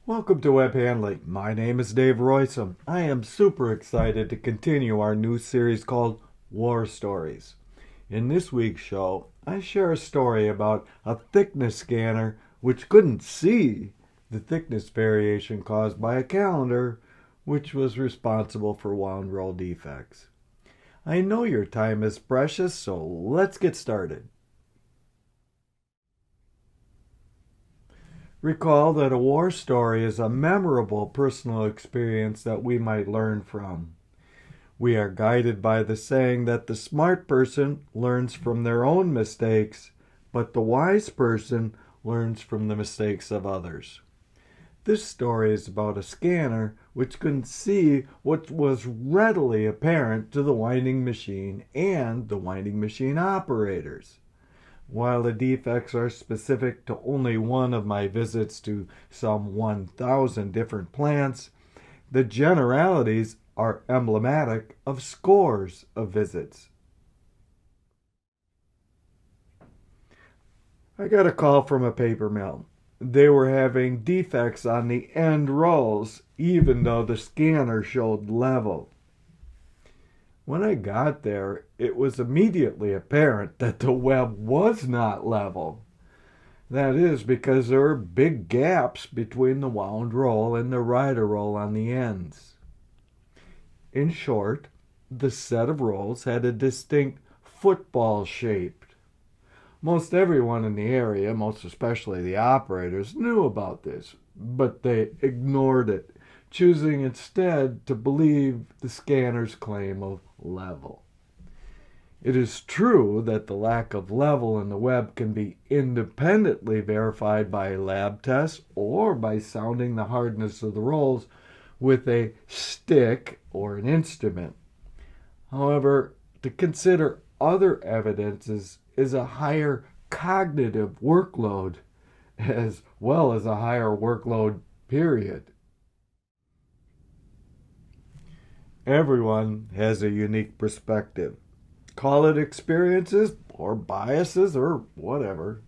Welcome to Web Handling. My name is Dave Roysam. I am super excited to continue our new series called War Stories. In this week's show, I share a story about a thickness scanner which couldn't see the thickness variation caused by a calendar which was responsible for wound roll defects. I know your time is precious, so let's get started. Recall that a war story is a memorable personal experience that we might learn from. We are guided by the saying that the smart person learns from their own mistakes, but the wise person learns from the mistakes of others. This story is about a scanner which couldn't see what was readily apparent to the winding machine and the winding machine operators. While the defects are specific to only one of my visits to some 1,000 different plants, the generalities are emblematic of scores of visits. I got a call from a paper mill. They were having defects on the end rolls, even though the scanner showed level. When I got there, it was immediately apparent that the web was not level. That is because there were big gaps between the wound roll and the rider roll on the ends. In short, the set of rolls had a distinct football shape. Most everyone in the area, most especially the operators, knew about this, but they ignored it, choosing instead to believe the scanner's claim of level. It is true that the lack of level in the web can be independently verified by lab tests or by sounding the hardness of the rolls with a stick or an instrument. However, to consider other evidences is a higher cognitive workload as well as a higher workload period. Everyone has a unique perspective. Call it experiences or biases or whatever.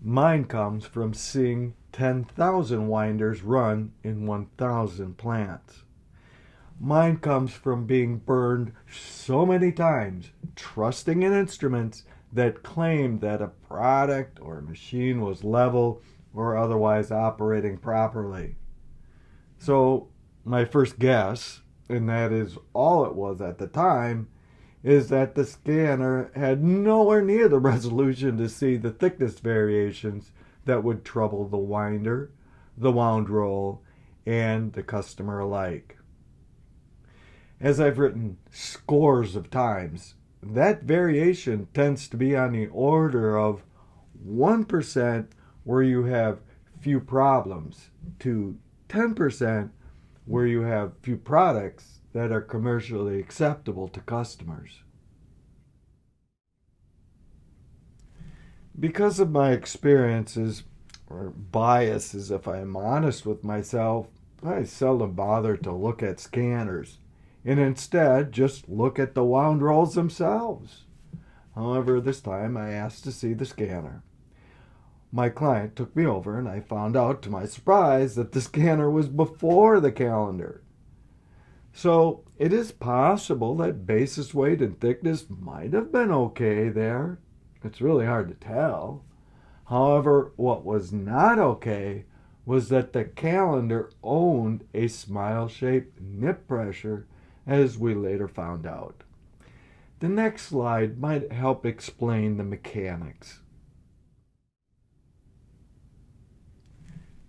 Mine comes from seeing 10,000 winders run in 1,000 plants. Mine comes from being burned so many times, trusting in instruments that claimed that a product or a machine was level or otherwise operating properly. So, my first guess, and that is all it was at the time, is that the scanner had nowhere near the resolution to see the thickness variations that would trouble the winder, the wound roll, and the customer alike. As I've written scores of times, that variation tends to be on the order of 1% where you have few problems to 10% where you have few products that are commercially acceptable to customers. Because of my experiences, or biases if I am honest with myself, I seldom bother to look at scanners and instead just look at the wound rolls themselves. However, this time I asked to see the scanner. My client took me over and I found out to my surprise that the scanner was before the calendar. So it is possible that basis weight and thickness might have been okay there. It's really hard to tell. However, what was not okay was that the calendar owned a smile-shaped nip pressure, as we later found out. The next slide might help explain the mechanics.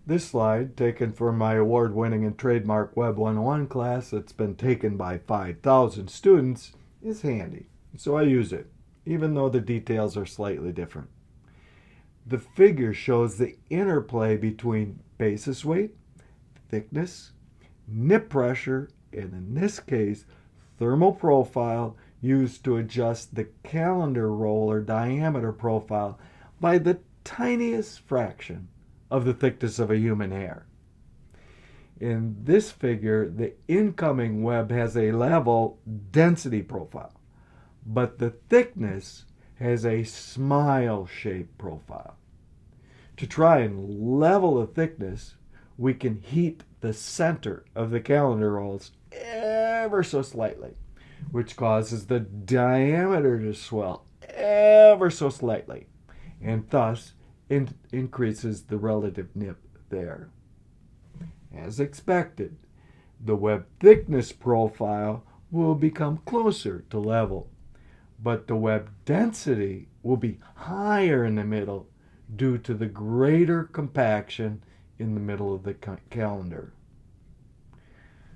This slide, taken from my award-winning and trademark Web 101 class that's been taken by 5,000 students, is handy, so I use it, even though the details are slightly different. The figure shows the interplay between basis weight, thickness, nip pressure, and in this case, thermal profile used to adjust the calendar roller diameter profile by the tiniest fraction of the thickness of a human hair. In this figure, the incoming web has a level density profile, but the thickness has a smile-shaped profile. To try and level the thickness, we can heat the center of the calendar rolls ever so slightly, which causes the diameter to swell ever so slightly, and thus increases the relative nip there. As expected, the web thickness profile will become closer to level, but the web density will be higher in the middle due to the greater compaction in the middle of the calendar.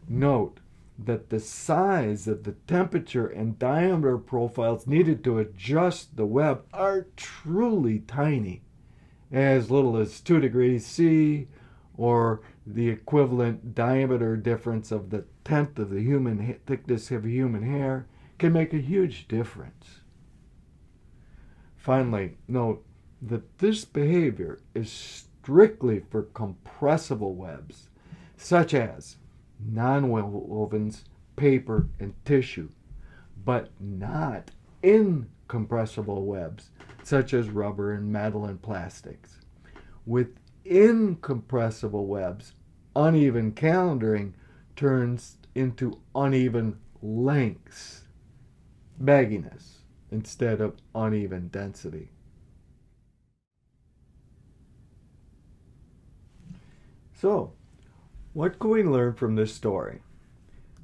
Note that the size of the temperature and diameter profiles needed to adjust the web are truly tiny, as little as 2 degrees C, or the equivalent diameter difference of the tenth of the human thickness of human hair can make a huge difference. Finally, note that this behavior is strictly for compressible webs, such as non-wovens, paper, and tissue, but not incompressible webs, such as rubber and metal and plastics. With incompressible webs, uneven calendaring turns into uneven lengths, bagginess, instead of uneven density. So, what can we learn from this story?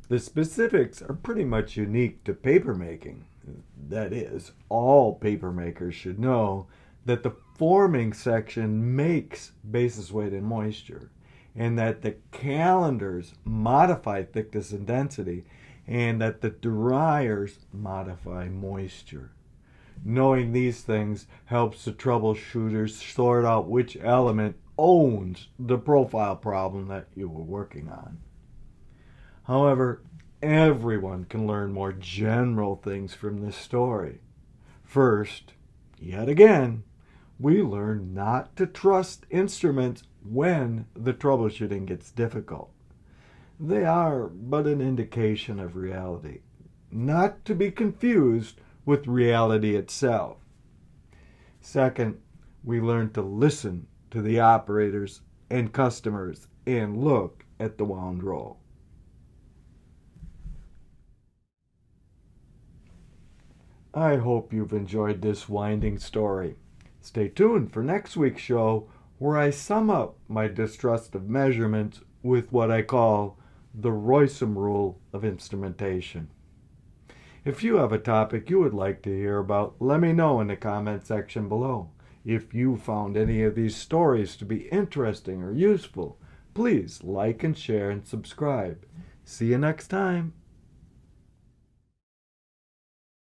The specifics are pretty much unique to paper making. That is, all paper makers should know that the forming section makes basis weight and moisture, and that the calendars modify thickness and density, and that the dryers modify moisture. Knowing these things helps the troubleshooters sort out which element owns the profile problem that you were working on. However, everyone can learn more general things from this story. First, yet again, we learn not to trust instruments when the troubleshooting gets difficult. They are but an indication of reality, not to be confused with reality itself. Second, we learn to listen to the operators and customers and look at the wound roll. I hope you've enjoyed this winding story. Stay tuned for next week's show, where I sum up my distrust of measurements with what I call the Roysum rule of instrumentation. If you have a topic you would like to hear about, let me know in the comment section below. If you found any of these stories to be interesting or useful, please like and share and subscribe. See you next time.